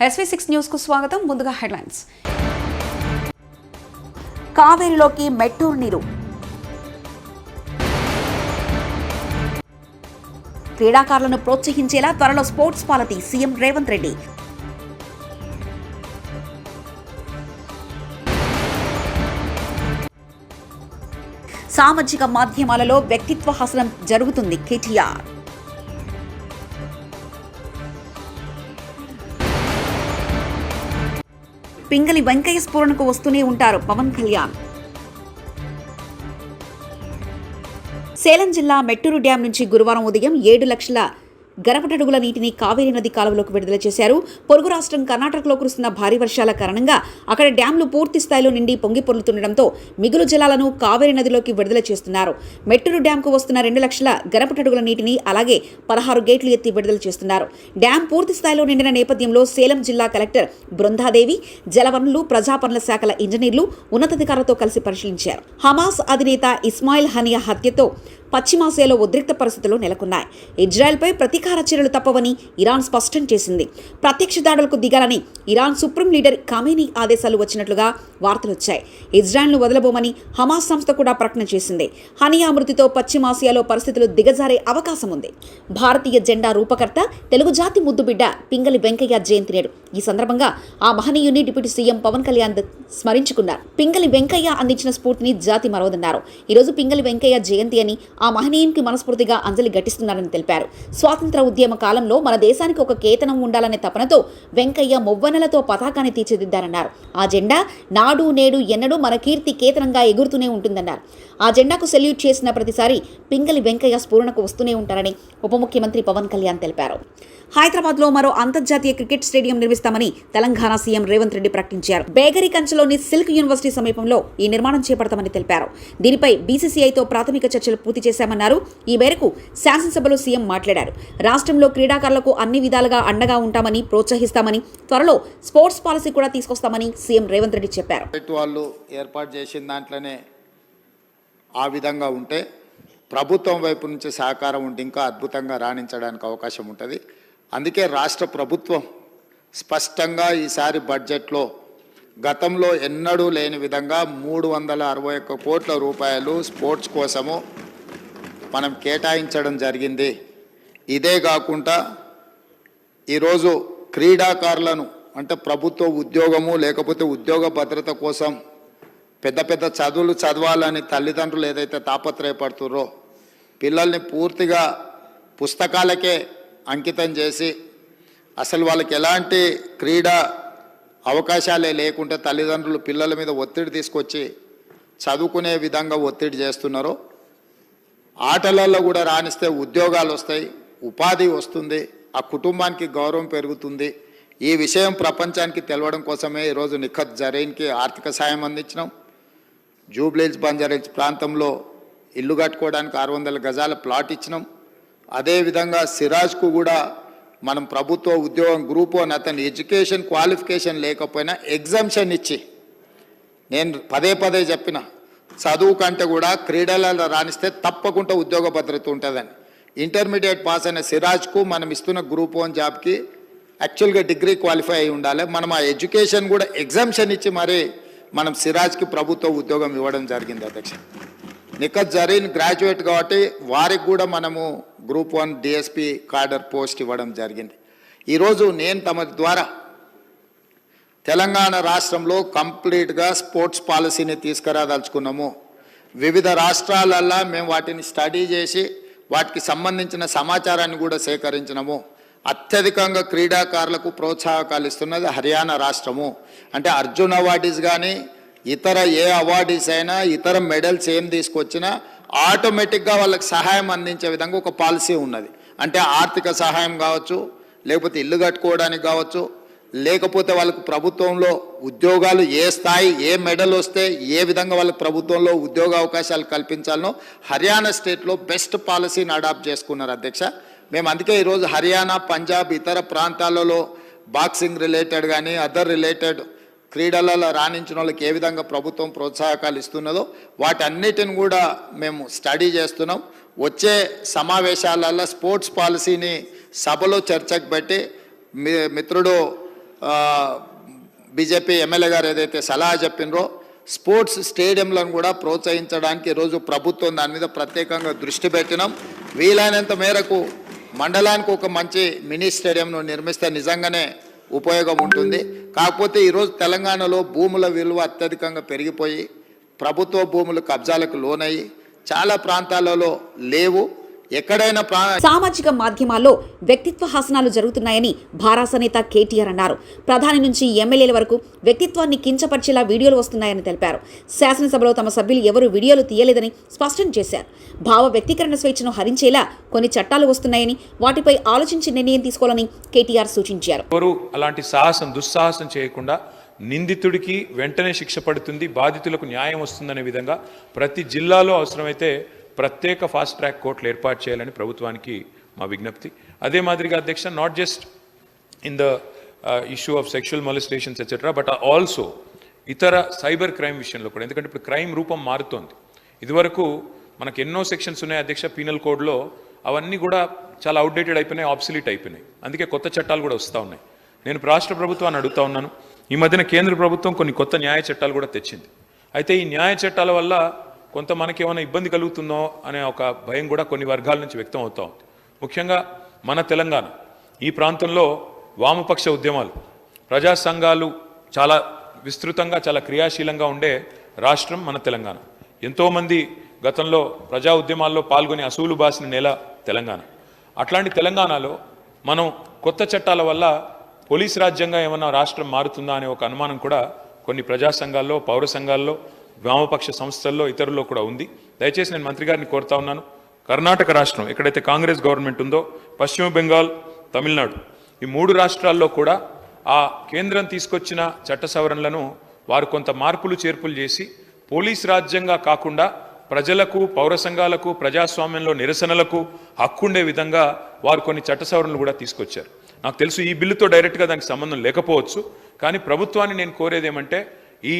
SV6 news కు స్వాగతం. ముందుగా హెడ్లైన్స్. కావేరిలోకి మెట్టూరు నీరు. క్రీడాకారులను ప్రోత్సహించేలా త్వరలో sports policy CM Revanth Reddy. సామాజిక మాధ్యమాలలో వ్యక్తిత్వ హసనం జరుగుతుంది కేటీఆర్. పింగళి వెంకయ్య స్ఫురణకు వస్తూనే ఉంటారు పవన్ కళ్యాణ్. సేలం జిల్లా మెట్టూరు డ్యాం నుంచి గురువారం ఉదయం 7 లక్షల గరపటడుగుల నీటిని కావేరీ నది కాలువలోకి విడుదల చేశారు. పొరుగు రాష్ట్రం కర్ణాటకలో కురుస్తున్న భారీ వర్షాల కారణంగా అక్కడ డ్యాంలు పూర్తి స్థాయిలో నిండి పొంగి పొర్లుతుండటంతో మిగులు జలాలను కావేరీ నదిలోకి విడుదల చేస్తున్నారు. మెట్టూరు డ్యాంకు వస్తున్న 2 లక్షల గరపటడుగుల నీటిని అలాగే 16 గేట్లు ఎత్తి విడుదల చేస్తున్నారు. డ్యాం పూర్తి స్థాయిలో నిండిన నేపథ్యంలో సేలం జిల్లా కలెక్టర్ బృందాదేవి, జలవనరులు, ప్రజాపనుల శాఖల ఇంజనీర్లు ఉన్నతాధికారులతో కలిసి పరిశీలించారు. హమాస్ అధినేత ఇస్మాయిల్ హనియా హత్యతో పశ్చిమాసియాలో ఉద్రిక్త పరిస్థితులు నెలకొన్నాయి. ఇజ్రాయెల్పై ప్రతీకార చర్యలు తప్పవని ఇరాన్ స్పష్టం చేసింది. ప్రత్యక్ష దాడులకు దిగాలని ఇరాన్ సుప్రీం లీడర్ ఖమేనీ ఆదేశాలు వచ్చినట్లుగా వార్తలు వచ్చాయి. ఇజ్రాయెల్ను వదలబోమని హమాస్ సంస్థ కూడా ప్రకటన చేసింది. హనియా మృతితో పశ్చిమాసియాలో పరిస్థితులు దిగజారే అవకాశం ఉంది. భారతీయ జెండా రూపకర్త, తెలుగు జాతి ముద్దుబిడ్డ పింగళి వెంకయ్య జయంతి నేడు. ఈ సందర్భంగా ఆ మహనీయుని డిప్యూటీ సీఎం పవన్ కళ్యాణ్ స్మరించుకున్నారు. పింగళి వెంకయ్య అందించిన స్ఫూర్తిని జాతి మరవదన్నారు. ఈరోజు పింగళి వెంకయ్య జయంతి అని ఆ మహనీయునికి మనస్ఫూర్తిగా అంజలి ఘటిస్తున్నారని తెలిపారు. స్వాతంత్ర ఉద్యమ కాలంలో మన దేశానికి ఒక కేతనం ఉండాలనే తపనతో వెంకయ్య మొవ్వనలతో పతాకాన్ని తీర్చిదిద్దారన్నారు. ఆ జెండా నాడు నేడు ఎన్నడూ మన కీర్తి కేతనంగా ఎగురుతూనే ఉంటుందన్నారు. ఆ జెండాకు సెల్యూట్ చేసిన ప్రతిసారి పింగళి వెంకయ్య స్ఫురణకు వస్తూనే ఉంటారని ఉప ముఖ్యమంత్రి పవన్ కళ్యాణ్ తెలిపారు. హైదరాబాద్లో మరో అంతర్జాతీయ క్రికెట్ స్టేడియం నిర్మిస్తామని తెలంగాణ సీఎం రేవంత్ రెడ్డి ప్రకటించారు. బేగరి కంచలోని సిల్క్ యూనివర్సిటీ సమీపంలో ఈ నిర్మాణం చేపడతామని తెలిపారు. దీనిపై బీసీసీఐతో ప్రాథమిక చర్చలు పూర్తి చేశామన్నారు. ఈ మేరకు శాసనసభలో సీఎం మాట్లాడారు. రాష్ట్రంలో క్రీడాకారులకు అన్ని విధాలుగా అండగా ఉంటామని, ప్రోత్సహిస్తామని, త్వరలో స్పోర్ట్స్ పాలసీ కూడా తీసుకొస్తామని సీఎం రేవంత్ రెడ్డి చెప్పారు. వాళ్ళు ఏర్పాటు చేసిన దాంట్లోనే ఆ విధంగా ఉంటే ప్రభుత్వం వైపు నుంచి సహకారం ఉంటే ఇంకా అద్భుతంగా రాణించడానికి అవకాశం ఉంటుంది. అందుకే రాష్ట్ర ప్రభుత్వం స్పష్టంగా ఈసారి బడ్జెట్లో గతంలో ఎన్నడూ లేని విధంగా 361 కోట్ల రూపాయలు స్పోర్ట్స్ కోసము మనం కేటాయించడం జరిగింది. ఇదే కాకుండా ఈరోజు క్రీడాకారులను అంటే ప్రభుత్వ ఉద్యోగము లేకపోతే ఉద్యోగ భద్రత కోసం పెద్ద పెద్ద చదువులు చదవాలని తల్లిదండ్రులు ఏదైతే తాపత్రయపడుతుర్రో పిల్లల్ని పూర్తిగా పుస్తకాలకే అంకితం చేసి అసలు వాళ్ళకి ఎలాంటి క్రీడా అవకాశాలే లేకుంటే తల్లిదండ్రులు పిల్లల మీద ఒత్తిడి తీసుకొచ్చి చదువుకునే విధంగా ఒత్తిడి చేస్తున్నారో, ఆటలలో కూడా రాణిస్తే ఉద్యోగాలు వస్తాయి, ఉపాధి వస్తుంది, ఆ కుటుంబానికి గౌరవం పెరుగుతుంది. ఈ విషయం ప్రపంచానికి తెలవడం కోసమే ఈరోజు నిఖత్ జరీన్కి ఆర్థిక సాయం అందించినాం. జూబ్లీహిల్స్ బంజారాహిల్స్ ప్రాంతంలో ఇల్లు కట్టుకోవడానికి 600 గజాల ప్లాట్ ఇచ్చినాం. అదేవిధంగా సిరాజ్కు కూడా మనం ప్రభుత్వ ఉద్యోగం గ్రూప్ 1 అతని ఎడ్యుకేషన్ క్వాలిఫికేషన్ లేకపోయినా ఎగ్జామ్షన్ ఇచ్చి, నేను పదే చెప్పిన చదువు కంటే కూడా క్రీడలలో రాణిస్తే తప్పకుండా ఉద్యోగ భద్రత ఉంటుందని. ఇంటర్మీడియట్ పాస్ అయిన సిరాజ్కు మనం ఇస్తున్న గ్రూప్ 1 జాబ్కి యాక్చువల్గా డిగ్రీ క్వాలిఫై అయి ఉండాలి. మనం ఆ ఎడ్యుకేషన్ కూడా ఎగ్జామ్షన్ ఇచ్చి మరి మనం సిరాజ్కి ప్రభుత్వ ఉద్యోగం ఇవ్వడం జరిగింది. అధ్యక్ష నిఖత్ జరీన్ గ్రాడ్యుయేట్ కాబట్టి వారికి కూడా మనము గ్రూప్ 1 డిఎస్పి కార్డర్ పోస్ట్ ఇవ్వడం జరిగింది. ఈరోజు నేను తమ ద్వారా తెలంగాణ రాష్ట్రంలో కంప్లీట్గా స్పోర్ట్స్ పాలసీని తీసుకురాదలుచుకున్నాము. వివిధ రాష్ట్రాలల్లో మేము వాటిని స్టడీ చేసి వాటికి సంబంధించిన సమాచారాన్ని కూడా సేకరించినాము. అత్యధికంగా క్రీడాకారులకు ప్రోత్సాహకాలు ఇస్తున్నది హర్యానా రాష్ట్రము. అంటే అర్జున్ అవార్డీస్ కానీ ఇతర ఏ అవార్డీస్ అయినా ఇతర మెడల్స్ ఏం తీసుకొచ్చినా ఆటోమేటిక్గా వాళ్ళకి సహాయం అందించే విధంగా ఒక పాలసీ ఉన్నది. అంటే ఆర్థిక సహాయం కావచ్చు, లేకపోతే ఇల్లు కట్టుకోవడానికి కావచ్చు, లేకపోతే వాళ్ళకు ప్రభుత్వంలో ఉద్యోగాలు ఏ స్థాయి ఏ మెడల్ వస్తే ఏ విధంగా వాళ్ళకి ప్రభుత్వంలో ఉద్యోగ అవకాశాలు కల్పించాలనో హర్యానా స్టేట్లో బెస్ట్ పాలసీని అడాప్ట్ చేసుకున్నారు. అధ్యక్ష మేము అందుకే ఈరోజు హర్యానా, పంజాబ్, ఇతర ప్రాంతాలలో బాక్సింగ్ రిలేటెడ్ కానీ అదర్ రిలేటెడ్ క్రీడలలో రాణించిన వాళ్ళకి ఏ విధంగా ప్రభుత్వం ప్రోత్సాహకాలు ఇస్తున్నదో వాటన్నిటిని కూడా మేము స్టడీ చేస్తున్నాం. వచ్చే సమావేశాలలో స్పోర్ట్స్ పాలసీని సభలో చర్చకు పెట్టి మిత్రుడు బీజేపీ ఎమ్మెల్యే గారు ఏదైతే సలహా చెప్పినరో స్పోర్ట్స్ స్టేడియంలను కూడా ప్రోత్సహించడానికి ఈరోజు ప్రభుత్వం దాని మీద ప్రత్యేకంగా దృష్టి పెట్టినాం. వీలైనంత మేరకు మండలానికి ఒక మంచి మినీ స్టేడియంను నిర్మిస్తే నిజంగానే ఉపయోగం ఉంటుంది. కాకపోతే ఈరోజు తెలంగాణలో భూముల విలువ అత్యధికంగా పెరిగిపోయి ప్రభుత్వ భూములు కబ్జాలకు లోనయ్యి చాలా ప్రాంతాలలో లేవు. ఎక్కడైనా సామాజిక మాధ్యమాల్లో వ్యక్తిత్వ హాసనాలు జరుగుతున్నాయని భారాస నేత కేటీఆర్ అన్నారు. ప్రధాని నుంచి ఎమ్మెల్యేల వరకు వ్యక్తిత్వాన్ని కించపరిచేలా వీడియోలు వస్తున్నాయని తెలిపారు. శాసనసభలో తమ సభ్యులు ఎవరూ వీడియోలు తీయలేదని స్పష్టం చేశారు. భావ వ్యక్తీకరణ స్వేచ్ఛను హరించేలా కొన్ని చట్టాలు వస్తున్నాయని వాటిపై ఆలోచించి నిర్ణయం తీసుకోవాలని కేటీఆర్ సూచించారు. ఎవరు అలాంటి దుస్సాహసం చేయకుండా నిందితుడికి వెంటనే శిక్ష పడుతుంది, బాధితులకు న్యాయం వస్తుందనే విధంగా ప్రతి జిల్లాలో అవసరమైతే ప్రత్యేక ఫాస్ట్ ట్రాక్ కోర్టులు ఏర్పాటు చేయాలని ప్రభుత్వానికి మా విజ్ఞప్తి. అదే మాదిరిగా అధ్యక్ష, not just in the issue of sexual molestations etcetera, but also ఇతర సైబర్ క్రైమ్ విషయంలో కూడా. ఎందుకంటే ఇప్పుడు క్రైమ్ రూపం మారుతోంది. ఇదివరకు మనకు ఎన్నో సెక్షన్స్ ఉన్నాయి అధ్యక్ష పీనల్ కోడ్లో, అవన్నీ కూడా చాలా అవుట్డేటెడ్ అయిపోయినాయి, ఆబ్సలీట్ అయిపోయినాయి. అందుకే కొత్త చట్టాలు కూడా వస్తూ ఉన్నాయి. నేను రాష్ట్ర ప్రభుత్వాన్ని అడుగుతా ఉన్నాను, ఈ మధ్యన కేంద్ర ప్రభుత్వం కొన్ని కొత్త న్యాయ చట్టాలు కూడా తెచ్చింది. అయితే ఈ న్యాయ చట్టాల వల్ల కొంత మనకేమైనా ఇబ్బంది కలుగుతుందో అనే ఒక భయం కూడా కొన్ని వర్గాల నుంచి వ్యక్తం అవుతూ ఉంది. ముఖ్యంగా మన తెలంగాణ ఈ ప్రాంతంలో వామపక్ష ఉద్యమాలు, ప్రజా సంఘాలు చాలా విస్తృతంగా చాలా క్రియాశీలంగా ఉండే రాష్ట్రం మన తెలంగాణ. ఎంతోమంది గతంలో ప్రజా ఉద్యమాల్లో పాల్గొని అసూలు బాసిన నేల తెలంగాణ. అట్లాంటి తెలంగాణలో మనం కొత్త చట్టాల వల్ల పోలీస్ రాజ్యంగా ఏమన్నా రాష్ట్రం మారుతుందా అనే ఒక అనుమానం కూడా కొన్ని ప్రజా సంఘాల్లో, పౌర సంఘాల్లో, వామపక్ష సంస్థల్లో, ఇతరుల్లో కూడా ఉంది. దయచేసి నేను మంత్రి గారిని కోరుతా ఉన్నాను, కర్ణాటక రాష్ట్రం ఎక్కడైతే కాంగ్రెస్ గవర్నమెంట్ ఉందో, పశ్చిమ బెంగాల్, తమిళనాడు, ఈ 3 రాష్ట్రాల్లో కూడా ఆ కేంద్రం తీసుకొచ్చిన చట్ట సవరణలను వారు కొంత మార్పులు చేర్పులు చేసి పోలీస్ రాజ్యంగా కాకుండా ప్రజలకు, పౌర సంఘాలకు, ప్రజాస్వామ్యంలో నిరసనలకు హక్కుండే విధంగా వారు కొన్ని చట్ట సవరణలు కూడా తీసుకొచ్చారు. నాకు తెలుసు ఈ బిల్లుతో డైరెక్ట్గా దానికి సంబంధం లేకపోవచ్చు, కానీ ప్రభుత్వాన్ని నేను కోరేది ఏమంటే ఈ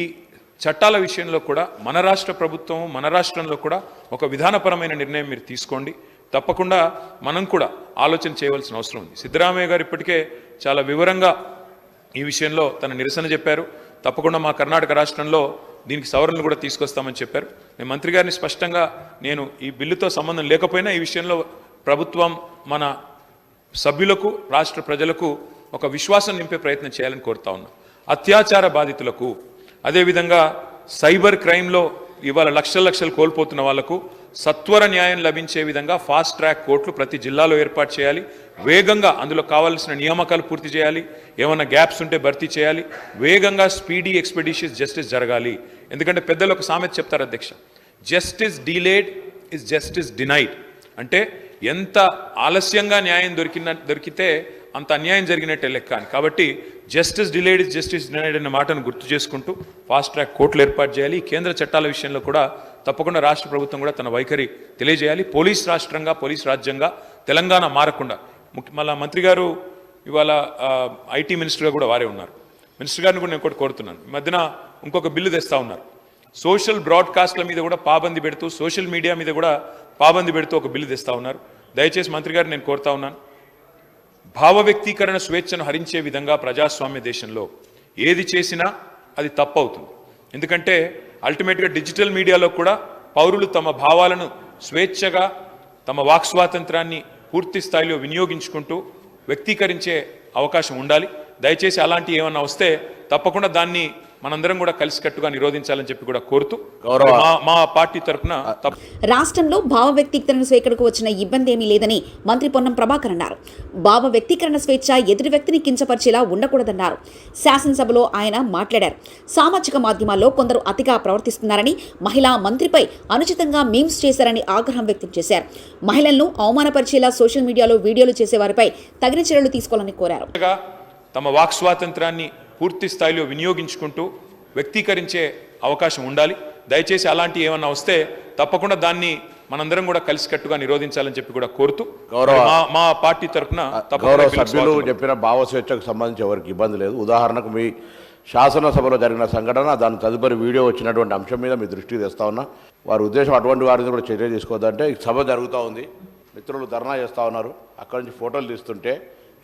చట్టాల విషయంలో కూడా మన రాష్ట్ర ప్రభుత్వం, మన రాష్ట్రంలో కూడా ఒక విధానపరమైన నిర్ణయం మీరు తీసుకోండి. తప్పకుండా మనం కూడా ఆలోచన చేయవలసిన అవసరం ఉంది. సిద్ధరామయ్య గారు ఇప్పటికే చాలా వివరంగా ఈ విషయంలో తన నిరసన చెప్పారు. తప్పకుండా మా కర్ణాటక రాష్ట్రంలో దీనికి సవరణలు కూడా తీసుకొస్తామని చెప్పారు. నేను మంత్రి గారిని స్పష్టంగా నేను ఈ బిల్లుతో సంబంధం లేకపోయినా ఈ విషయంలో ప్రభుత్వం మన సభ్యులకు, రాష్ట్ర ప్రజలకు ఒక విశ్వాసం నింపే ప్రయత్నం చేయాలని కోరుతా ఉన్నాం. అత్యాచార బాధితులకు, అదేవిధంగా సైబర్ క్రైమ్లో ఇవాళ లక్షలు కోల్పోతున్న వాళ్లకు సత్వర న్యాయం లభించే విధంగా ఫాస్ట్ ట్రాక్ కోర్టులు ప్రతి జిల్లాలో ఏర్పాటు చేయాలి. వేగంగా అందులో కావాల్సిన నియామకాలు పూర్తి చేయాలి. ఏమైనా గ్యాప్స్ ఉంటే భర్తీ చేయాలి. వేగంగా స్పీడీ ఎక్స్పెడిషియస్ జస్టిస్ జరగాలి. ఎందుకంటే పెద్దలు ఒక సామెత చెప్తారు అధ్యక్ష, justice delayed is justice denied. అంటే ఎంత ఆలస్యంగా న్యాయం దొరికితే అంత అన్యాయం జరిగినట్టే లెక్క అని. కాబట్టి justice delayed is justice denied అనే మాటను గుర్తు చేసుకుంటూ ఫాస్ట్ ట్రాక్ కోర్టులు ఏర్పాటు చేయాలి. కేంద్ర చట్టాల విషయంలో కూడా తప్పకుండా రాష్ట్ర ప్రభుత్వం కూడా తన వైఖరి తెలియజేయాలి. పోలీస్ రాష్ట్రంగా, పోలీస్ రాజ్యంగా తెలంగాణ మారకుండా. మళ్ళా మంత్రి గారు ఇవాళ ఐటీ మినిస్టర్గా కూడా వారే ఉన్నారు. మినిస్టర్ గారిని కూడా నేను ఒకటి కోరుతున్నాను, ఈ మధ్యన ఇంకొక బిల్లు తెస్తా ఉన్నారు. సోషల్ బ్రాడ్కాస్ట్ల మీద కూడా పాబంది పెడుతూ, సోషల్ మీడియా మీద కూడా పాబంది పెడుతూ ఒక బిల్లు తెస్తా ఉన్నారు. దయచేసి మంత్రి గారిని నేను కోరుతా ఉన్నాను, భావ వ్యక్తీకరణ స్వేచ్ఛను హరించే విధంగా ప్రజాస్వామ్య దేశంలో ఏది చేసినా అది తప్పవుతుంది. ఎందుకంటే అల్టిమేట్గా డిజిటల్ మీడియాలో కూడా పౌరులు తమ భావాలను స్వేచ్ఛగా, తమ వాక్ స్వాతంత్రాన్ని పూర్తి స్థాయిలో వినియోగించుకుంటూ వ్యక్తీకరించే అవకాశం ఉండాలి. దయచేసి అలాంటి ఏమన్నా వస్తే తప్పకుండా దాన్ని మనందరం కూడా కలిసికట్టుగా నిరోధించాలని చెప్పి కూడా కోరుతూ మా పార్టీ తరఫున రాష్ట్రంలో భావ వ్యక్తీకరణ స్వేచ్ఛకు వచ్చిన ఇబ్బంది ఏమీ లేదని మంత్రి పొన్నం ప్రభాకర్ అన్నారు. భావ వ్యక్తీకరణ స్వేచ్ఛ ఎదుటి వ్యక్తిని కించపరిచేలా ఉండకూడదన్నారు. శాసనసభలో ఆయన మాట్లాడారు. సామాజిక మాధ్యమాల్లో కొందరు అతిగా ప్రవర్తిస్తున్నారని, మహిళా మంత్రిపై అనుచితంగా మీమ్స్ చేశారని ఆగ్రహం వ్యక్తం చేశారు. మహిళలను అవమానపరిచేలా సోషల్ మీడియాలో వీడియోలు చేసేవారిపై తగిన చర్యలు తీసుకోవాలని కోరారు. తమ వాక్ స్వాతంత్రాన్ని పూర్తి స్థాయిలో వినియోగించుకుంటూ వ్యక్తీకరించే అవకాశం ఉండాలి. దయచేసి అలాంటి ఏమన్నా వస్తే తప్పకుండా దాన్ని మనందరం కూడా కలిసికట్టుగా నిరోధించాలని చెప్పి కూడా కోరుతూ మా పార్టీ తరఫున సభ్యులు చెప్పిన భావ స్వేచ్ఛకు సంబంధించి ఎవరికి ఇబ్బంది లేదు. ఉదాహరణకు మీ శాసనసభలో జరిగిన సంఘటన, దాని తదుపరి వీడియో వచ్చినటువంటి అంశం మీద మీ దృష్టికి తెస్తా ఉన్నా. వారి ఉద్దేశం అటువంటి వారిని కూడా చర్య తీసుకోవద్దంటే, సభ జరుగుతూ ఉంది, మిత్రులు ధర్నా చేస్తూ ఉన్నారు, అక్కడి నుంచి ఫోటోలు తీస్తుంటే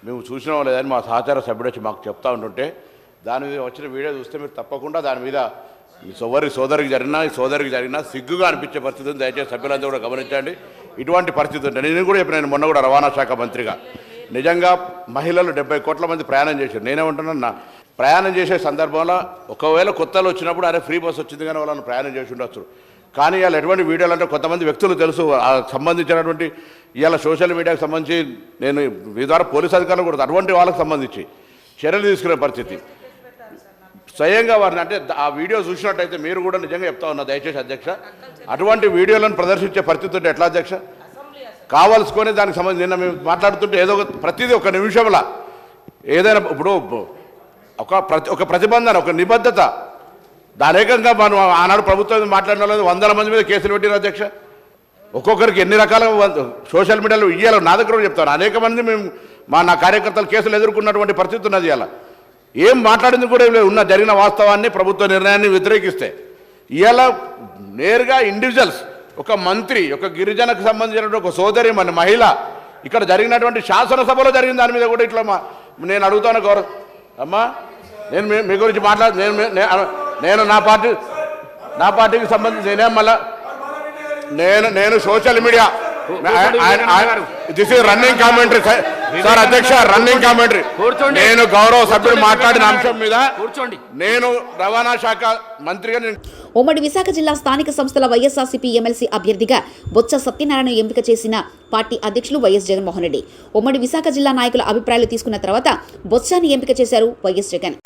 మేము చూసినాం లేదని మా సహచార సభ్యుడు వచ్చి మాకు చెప్తా ఉంటుంటే దాని మీద వచ్చిన వీడియో చూస్తే మీరు తప్పకుండా దాని మీద ఈ సోదరికి జరిగినా సిగ్గుగా అనిపించే పరిస్థితి ఉంది. దయచేసి సభ్యులందరూ కూడా గమనించండి. ఇటువంటి పరిస్థితి ఉంటుంది. నేను కూడా చెప్పిన, నేను మొన్న కూడా రవాణా శాఖ మంత్రిగా నిజంగా మహిళలు 70 కోట్ల మంది ప్రయాణం చేశారు. నేనేమంటున్నా, ప్రయాణం చేసే సందర్భంలో ఒకవేళ కొత్తలో వచ్చినప్పుడు అరే ఫ్రీ బస్ వచ్చింది కానీ వాళ్ళని ప్రయాణం చేసి ఉండొచ్చు. కానీ ఇవాళ ఎటువంటి వీడియోలు అంటే కొంతమంది వ్యక్తులు తెలుసు సంబంధించినటువంటి ఇవాళ సోషల్ మీడియాకు సంబంధించి నేను మీ ద్వారా పోలీసు అధికారులు కూడా అటువంటి వాళ్ళకి సంబంధించి చర్యలు తీసుకునే పరిస్థితి స్వయంగా వారిని అంటే ఆ వీడియో చూసినట్టయితే మీరు కూడా నిజంగా చెప్తా ఉన్నా దయచేసి అధ్యక్ష, అటువంటి వీడియోలను ప్రదర్శించే పరిస్థితి ఉంటే ఎట్లా అధ్యక్ష? కావాల్సుకొని దానికి సంబంధించి నిన్న మేము మాట్లాడుతుంటే ఏదో ప్రతిదీ ఒక నిమిషంలో ఏదైనా ఇప్పుడు ఒక ప్రతిబంధన, ఒక నిబద్ధత దానేకంగా మనం ఆనాడు ప్రభుత్వం మాట్లాడిన వాళ్ళు 100 మంది మీద కేసులు పెట్టిన అధ్యక్ష. ఒక్కొక్కరికి ఎన్ని రకాలుగా సోషల్ మీడియాలో ఇయ్యాలి. నా దగ్గర కూడా చెప్తాను, అనేక మంది మేము నా కార్యకర్తలు కేసులు ఎదుర్కొన్నటువంటి పరిస్థితి ఉన్నది. ఇవాళ ఏం మాట్లాడింది కూడా ఉన్న జరిగిన వాస్తవాన్ని ప్రభుత్వ నిర్ణయాన్ని వ్యతిరేకిస్తే ఇవాళ నేరుగా ఇండివిజువల్స్, ఒక మంత్రి, ఒక గిరిజనకు సంబంధించినటువంటి ఒక సోదరి మన మహిళ ఇక్కడ జరిగినటువంటి శాసనసభలో జరిగిన దాని మీద కూడా ఇట్లా నేను అడుగుతాను గౌరవ్ అమ్మా, నేను మీ గురించి నేను నా పార్టీకి సంబంధించి నేనేం మళ్ళా నేను social media this is running commentary sir అధ్యక్ష, రన్నింగ్ కామెంటరీ. నేను గౌరవ సభ్యుడు మాట్లాడిన అంశం మీద నేను రవాణా శాఖ మంత్రిగా ఉమ్మడి విశాఖ జిల్లా స్థానిక సంస్థల వైఎస్ఆర్సీపీ ఎమ్మెల్సీ అభ్యర్థిగా బొత్స సత్యనారాయణ ఎంపిక చేసిన పార్టీ అధ్యక్షులు వైఎస్ జగన్మోహన్ రెడ్డి ఉమ్మడి విశాఖ జిల్లా నాయకుల అభిప్రాయాలు తీసుకున్న తర్వాత బొత్సాని ఎంపిక చేశారు వైఎస్ జగన్.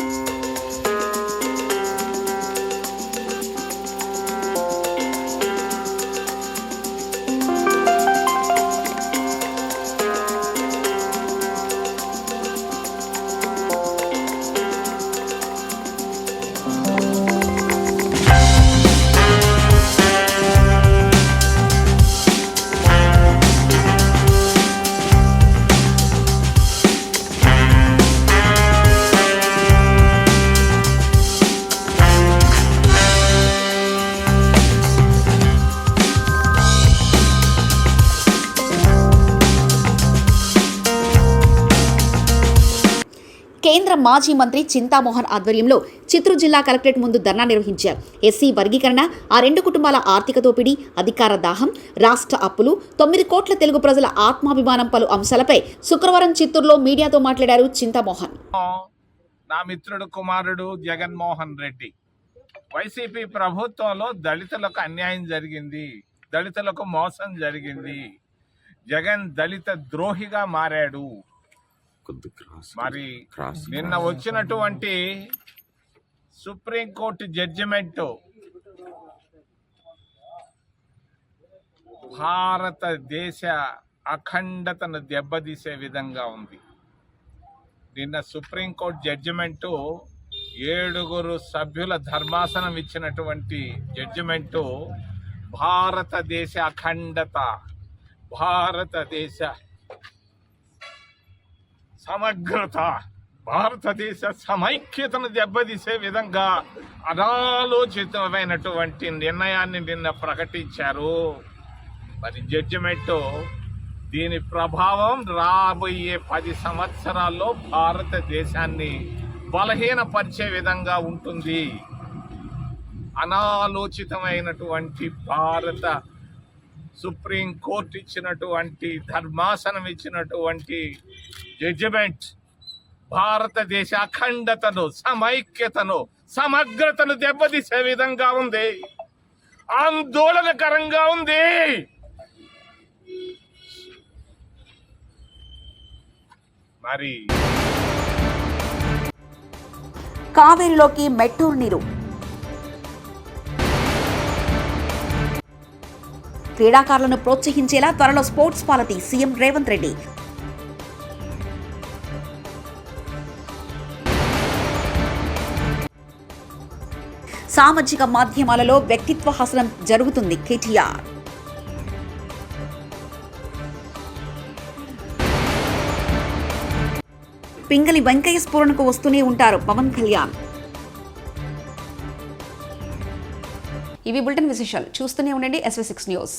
కేంద్ర మాజీ మంత్రి చింతామోహన్ ఆధ్వర్యంలో చిత్తూరు జిల్లా కలెక్టరేట్ ముందు ధర్నా నిర్వహించారు. ఎస్సీ వర్గీకరణ, ఆ 2 కుటుంబాల ఆర్థిక దోపిడీ, అధికార దాహం, రాష్ట్ర అప్పులు, 9 కోట్ల తెలుగు ప్రజల ఆత్మాభిమానం పలు అంశాలపై శుక్రవారం చిత్తూరులో మీడియాతో మాట్లాడారు చింతామోహన్. నా మిత్రుడు కుమారుడు జగన్మోహన్ రెడ్డి వైసీపీ ప్రభుత్వంలో దళితులకు అన్యాయం జరిగింది, దళితులకు మోసం జరిగింది, జగన్ దళిత ద్రోహిగా మారాడు. మరి నిన్న వచ్చినటువంటి సుప్రీంకోర్టు జడ్జిమెంట్ భారతదేశ అఖండతను దెబ్బతీసే విధంగా ఉంది. నిన్న సుప్రీంకోర్టు జడ్జిమెంటు 7 సభ్యుల ధర్మాసనం ఇచ్చినటువంటి జడ్జిమెంటు భారతదేశ అఖండత, భారతదేశ సమగ్రత, భారతదేశ సమైక్యతను దెబ్బతీసే విధంగా అనాలోచితమైనటువంటి నిర్ణయాన్ని నిన్న ప్రకటించారు. మరి జడ్జిమెంటు దీని ప్రభావం రాబోయే 10 సంవత్సరాల్లో భారతదేశాన్ని బలహీనపరిచే విధంగా ఉంటుంది. అనాలోచితమైనటువంటి భారత సుప్రీంకోర్టు ఇచ్చినటువంటి ధర్మాసనం ఇచ్చినటువంటి జడ్జిమెంట్ భారతదేశ అఖండతను, సమైక్యతను, సమగ్రతను దెబ్బతీసే విధంగా ఉంది. ఆందోళనకరంగా ఉంది. మరి కావేరిలోకి మెట్టూరు నీరు. క్రీడాకారులను ప్రోత్సహించేలా త్వరలో sports policy CM Revanth Reddy. సామాజిక మాధ్యమాలలో వ్యక్తిత్వ హసనం జరుగుతుంది కేటీఆర్. పింగళి వెంకయ్య స్ఫురణకు వస్తూనే ఉంటారు పవన్ కళ్యాణ్. ఇవి బులెటిన్ విశేషాలు. చూస్తూనే ఉండండి SV6 న్యూస్.